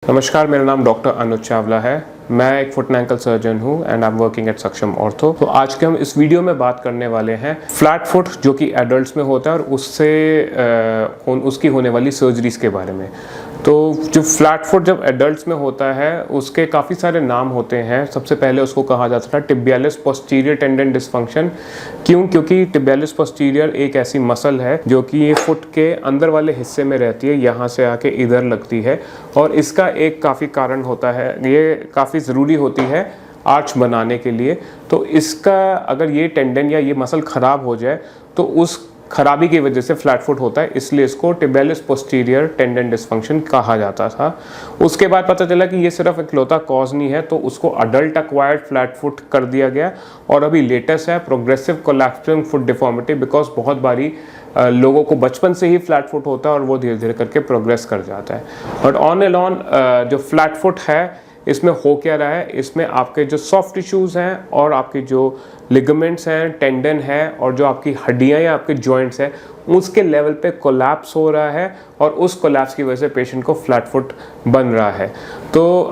नमस्कार, मेरा नाम डॉक्टर अनुज चावला है। मैं एक फुट एंड एंकल सर्जन हूँ and I am working at सक्षम ऑर्थो। तो आज के हम इस वीडियो में बात करने वाले हैं फ्लैट फुट जो कि एडल्ट्स में होता है और उसकी होने वाली सर्जरीज के बारे में। तो जो फ्लैट फुट जब एडल्ट्स में होता है उसके काफ़ी सारे नाम होते हैं। सबसे पहले उसको कहा जाता था टिबियालिस पोस्टीरियर टेंडन डिसफंक्शन। क्योंकि टिबियालिस पोस्टीरियर एक ऐसी मसल है जो कि ये फुट के अंदर वाले हिस्से में रहती है, यहाँ से आके इधर लगती है और इसका एक काफ़ी कारण होता है, ये काफ़ी ज़रूरी होती है आर्च बनाने के लिए। तो इसका अगर ये टेंडन या ये मसल ख़राब हो जाए तो उस खराबी की वजह से फ्लैट फुट होता है, इसलिए इसको टिबियालिस पोस्टीरियर टेंडन डिसफंक्शन कहा जाता था। उसके बाद पता चला कि ये सिर्फ इकलौता कॉज नहीं है, तो उसको अडल्ट एक्वायर्ड फ्लैट फुट कर दिया गया और अभी लेटेस्ट है progressive collapsing foot deformity. Because बहुत बारी लोगों को बचपन से ही फ्लैट फुट होता है और वो धीरे धीरे करके प्रोग्रेस कर जाता है। बट ऑन एंड ऑन जो फ्लैट फुट है इसमें हो क्या रहा है, इसमें आपके जो सॉफ्ट टिश्यूज़ हैं और आपके जो लिगामेंट्स हैं, टेंडन है और जो आपकी हड्डियां या आपके जॉइंट्स हैं उसके लेवल पे कोलैप्स हो रहा है और उस कोलैप्स की वजह से पेशेंट को फ्लैट फुट बन रहा है। तो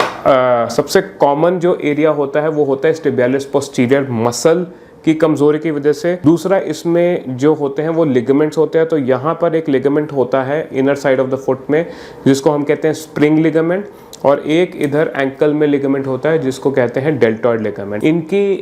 सबसे कॉमन जो एरिया होता है वो होता है टिबियालिस पोस्टीरियर मसल की कमज़ोरी की वजह से। दूसरा इसमें जो होते हैं वो लिगामेंट्स होते हैं। तो यहाँ पर एक लिगामेंट होता है inner side of the foot में जिसको हम कहते हैं स्प्रिंग लिगामेंट, और एक इधर एंकल में लिगामेंट होता है जिसको कहते हैं डेल्टॉइड लिगामेंट। इनकी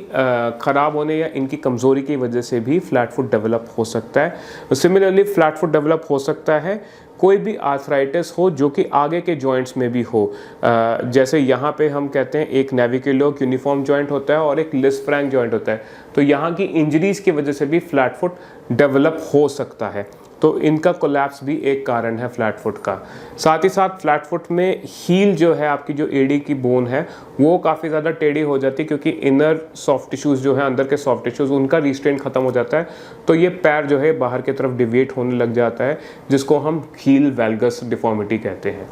ख़राब होने या इनकी कमज़ोरी की वजह से भी फ्लैट फुट डेवलप हो सकता है। सिमिलरली फ्लैट फुट डेवलप हो सकता है कोई भी आर्थराइटिस हो जो कि आगे के जॉइंट्स में भी हो। जैसे यहाँ पे हम कहते हैं एक नेविकुलर यूनिफॉर्म जॉइंट होता है और एक लिस्फ्रैंक जॉइंट होता है। तो यहाँ की इंजरीज की वजह से भी फ्लैट फुट डेवलप हो सकता है। तो इनका कोलैप्स भी एक कारण है फ्लैट फुट का। साथ ही साथ फ्लैट फुट में हील जो है, आपकी जो एडी की बोन है वो काफ़ी ज़्यादा टेढ़ी हो जाती है क्योंकि इनर सॉफ्ट टिश्यूज़ जो है, अंदर के सॉफ्ट टिश्यूज़, उनका रिस्ट्रेंट खत्म हो जाता है। तो ये पैर जो है बाहर की तरफ डिविएट होने लग जाता है जिसको हम हील वैल्गस डिफॉर्मिटी कहते हैं।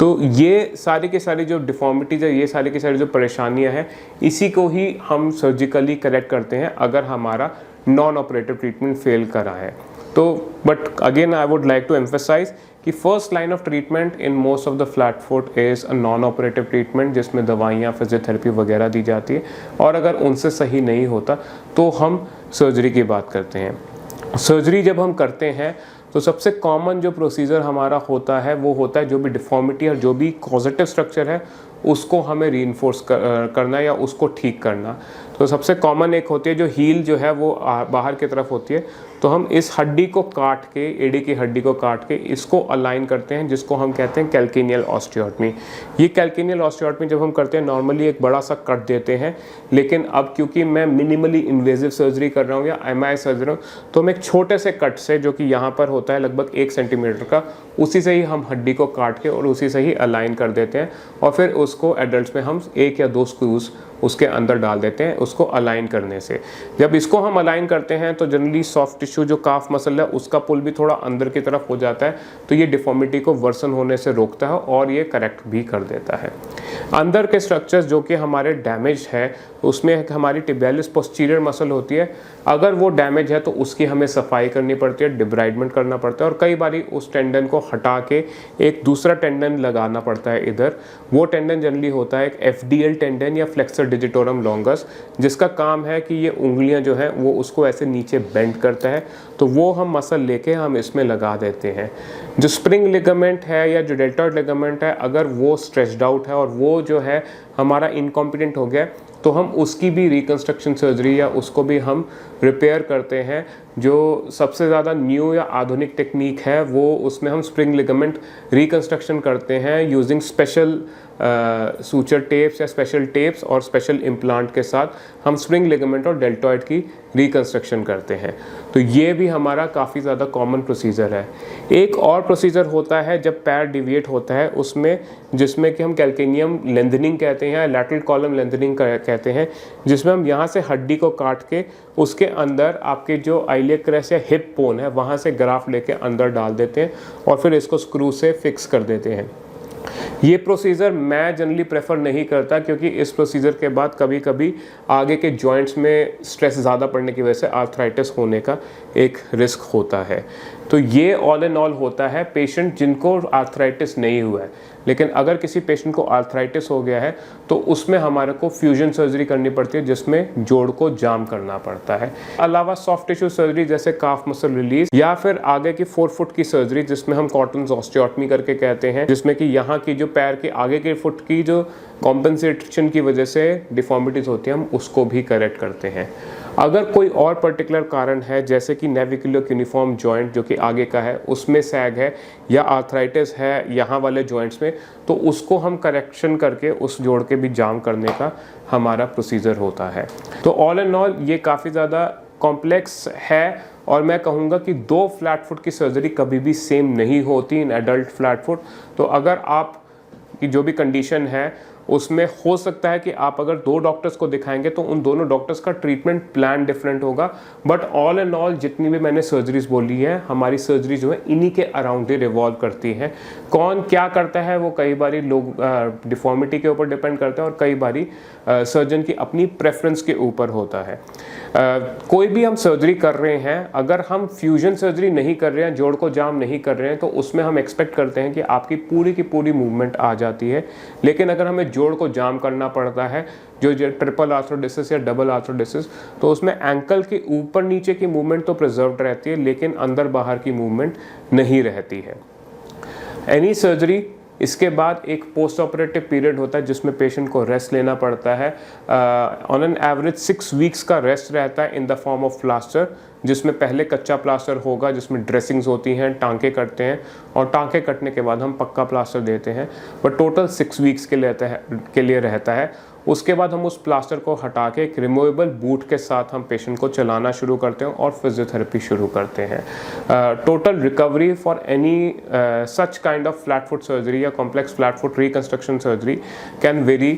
तो ये सारी की सारी जो डिफॉर्मिटीज़ है, ये सारी की सारी जो परेशानियाँ हैं, इसी को ही हम सर्जिकली करेक्ट करते हैं अगर हमारा नॉन ऑपरेटिव ट्रीटमेंट फेल करा है तो। But again I would like to emphasise कि first line of treatment in most of the flat foot is a non operative treatment जिसमें दवाइयाँ, फिजियोथेरेपी वगैरह दी जाती है, और अगर उनसे सही नहीं होता तो हम सर्जरी की बात करते हैं। सर्जरी जब हम करते हैं तो सबसे कॉमन जो प्रोसीजर हमारा होता है वो होता है जो भी डिफॉर्मिटी और जो भी कॉजेटिव स्ट्रक्चर है उसको हमें रीइंफोर्स करना या उसको ठीक करना। तो सबसे कॉमन एक होती है जो हील जो है वो बाहर की तरफ होती है। तो हम इस हड्डी को काट के, एडी की हड्डी को काट के इसको अलाइन करते हैं जिसको हम कहते हैं कैल्केनियल ऑस्टियोटमी। ये कैल्केनियल ऑस्टियोटमी जब हम करते हैं नॉर्मली एक बड़ा सा कट देते हैं, लेकिन अब क्योंकि मैं मिनिमली इन्वेजिव सर्जरी कर रहा हूँ या MI सर्जरी हूँ तो हम एक छोटे से कट से, जो कि यहाँ पर होता है लगभग 1 सेंटीमीटर का, उसी से ही हम हड्डी को काट के और उसी से ही अलाइन कर देते हैं और फिर उसको एडल्ट्स में हम 1 या 2 स्क्रूज उसके अंदर डाल देते हैं उसको अलाइन करने से। जब इसको हम अलाइन करते हैं तो जनरली सॉफ्ट टिश्यू जो काफ मसल है उसका पुल भी थोड़ा अंदर की तरफ हो जाता है, तो ये डिफॉर्मिटी को वर्सन होने से रोकता है और ये करेक्ट भी कर देता है। अंदर के स्ट्रक्चर्स जो कि हमारे डैमेज है उसमें हमारी टिबियालिस पोस्टीरियर मसल होती है, अगर वो डैमेज है तो उसकी हमें सफाई करनी पड़ती है, डिब्राइडमेंट करना पड़ता है और कई बारी उस टेंडन को हटा के एक दूसरा टेंडन लगाना पड़ता है इधर। वो टेंडन जनरली होता है एक FDL टेंडन या फ्लेक्सर डिजिटोरम लॉन्गस, जिसका काम है कि ये उंगलियां जो हैं वो उसको ऐसे नीचे बेंड करता है, तो वो हम मसल लेके हम इसमें लगा देते हैं। जो स्प्रिंग लिगामेंट है या जो डेल्टॉइड लिगामेंट है, अगर वो स्ट्रेच्ड आउट है और वो जो है हमारा इनकॉम्पिटेंट हो गया तो हम उसकी भी रिकंस्ट्रक्शन सर्जरी या उसको भी हम रिपेयर करते हैं। जो सबसे ज़्यादा न्यू या आधुनिक टेक्निक है वो उसमें हम स्प्रिंग लिगामेंट रिकंस्ट्रक्शन करते हैं यूजिंग स्पेशल सूचर टेप्स या स्पेशल टेप्स और स्पेशल इम्प्लांट के साथ हम स्प्रिंग लिगामेंट और डेल्टॉइड की रिकंस्ट्रक्शन करते हैं। तो ये भी हमारा काफ़ी ज़्यादा कॉमन प्रोसीजर है। एक और प्रोसीजर होता है जब पैर डिविएट होता है उसमें, जिसमें कि हम कैल्केनियम लेंथनिंग कहते हैं, लैटरल कॉलम लेंथनिंग कहते हैं, जिसमें हम यहाँ से हड्डी को काट के उसके अंदर आपके जो आइलियक क्रेस्ट या हिप बोन है वहाँ से ग्राफ्ट लेके अंदर डाल देते हैं और फिर इसको स्क्रू से फिक्स कर देते हैं। ये प्रोसीजर मैं जनरली प्रेफर नहीं करता क्योंकि इस प्रोसीजर के बाद कभी कभी आगे के जॉइंट्स में स्ट्रेस ज़्यादा पड़ने की वजह से आर्थराइटिस होने का एक रिस्क होता है। तो ये ऑल इन ऑल होता है पेशेंट जिनको आर्थराइटिस नहीं हुआ है। लेकिन अगर किसी पेशेंट को आर्थराइटिस हो गया है तो उसमें हमारे को फ्यूजन सर्जरी करनी पड़ती है, जिसमें जोड़ को जाम करना पड़ता है। अलावा सॉफ्ट टिश्यू सर्जरी जैसे काफ मसल रिलीज या फिर आगे की 4 फुट की सर्जरी जिसमें हम कॉटन ऑस्टियोटमी करके कहते हैं, जिसमें कि यहाँ की जो पैर के आगे के फुट की जो कॉम्पेंसेशन की वजह से डिफॉर्मिटीज होती है हम उसको भी करेक्ट करते हैं। अगर कोई और पर्टिकुलर कारण है जैसे कि नेविकुलर क्यूनिफॉर्म जॉइंट जो कि आगे का है उसमें सैग है या आर्थराइटिस है यहाँ वाले जॉइंट्स में, तो उसको हम करेक्शन करके उस जोड़ के भी जाम करने का हमारा प्रोसीजर होता है। तो ऑल एंड ऑल ये काफ़ी ज़्यादा कॉम्प्लेक्स है और मैं कहूँगा कि 2 फ्लैट फुट की सर्जरी कभी भी सेम नहीं होती इन एडल्ट फ्लैट फुट। तो अगर आप की जो भी कंडीशन है उसमें हो सकता है कि आप अगर 2 डॉक्टर्स को दिखाएंगे तो उन दोनों डॉक्टर्स का ट्रीटमेंट प्लान डिफरेंट होगा। बट ऑल एंड ऑल जितनी भी मैंने सर्जरीज बोली है हमारी सर्जरी जो है इन्हीं के अराउंड ही रिवॉल्व करती है। कौन क्या करता है वो कई बारी लोग डिफॉर्मिटी के ऊपर डिपेंड करते हैं और कई बारी सर्जन की अपनी प्रेफरेंस के ऊपर होता है। कोई भी हम सर्जरी कर रहे हैं, अगर हम फ्यूजन सर्जरी नहीं कर रहे हैं, जोड़ को जाम नहीं कर रहे हैं, तो उसमें हम एक्सपेक्ट करते हैं कि आपकी पूरी की पूरी मूवमेंट आ जाती है। लेकिन अगर हमें जोड़ को जाम करना पड़ता है जो ट्रिपल आर्थ्रोडिसिस या डबल आर्थ्रोडिसिस, तो उसमें एंकल के ऊपर नीचे की मूवमेंट तो प्रिजर्व्ड रहती है लेकिन अंदर बाहर की मूवमेंट नहीं रहती है। एनी सर्जरी इसके बाद एक पोस्ट ऑपरेटिव पीरियड होता है जिसमें पेशेंट को रेस्ट लेना पड़ता है। ऑन एन एवरेज 6 वीक्स का रेस्ट रहता है in the form of plaster, जिसमें पहले कच्चा प्लास्टर होगा जिसमें ड्रेसिंग्स होती हैं, टांके कटते हैं और टांके कटने के बाद हम पक्का प्लास्टर देते हैं। बट टोटल 6 वीक्स के लिए रहता है। उसके बाद हम उस प्लास्टर को हटा के एक रिमूवेबल बूट के साथ हम पेशेंट को चलाना शुरू करते हैं और फिजियोथेरेपी शुरू करते हैं। Total recovery for any such kind of flat foot surgery या complex flat foot reconstruction surgery can vary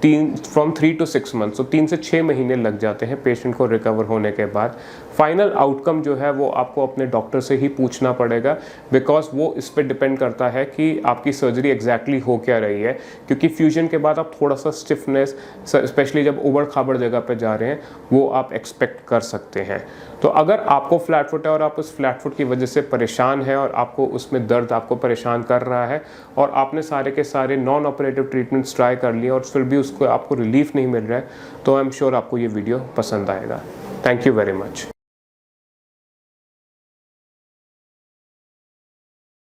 from 3 to 6 months. तो 3 से 6 महीने लग जाते हैं पेशेंट को रिकवर होने के बाद। फाइनल आउटकम जो है वो आपको अपने डॉक्टर से ही पूछना पड़ेगा, बिकॉज वो इस पर डिपेंड करता है कि आपकी सर्जरी एग्जैक्टली हो क्या रही है। क्योंकि फ्यूजन के बाद आप थोड़ा सा स्टिफनेस, स्पेशली जब उबड़ खाबड़ जगह पे जा रहे हैं, वो आप एक्सपेक्ट कर सकते हैं। तो अगर आपको फ्लैट फुट है और आप उस फ्लैट फुट की वजह से परेशान है और आपको उसमें दर्द आपको परेशान कर रहा है और आपने सारे के सारे नॉन ऑपरेटिव ट्रीटमेंट्स ट्राई कर लिए और फिर भी उसको आपको रिलीफ नहीं मिल रहा है, तो आई एम श्योर आपको ये वीडियो पसंद आएगा। Thank you very much.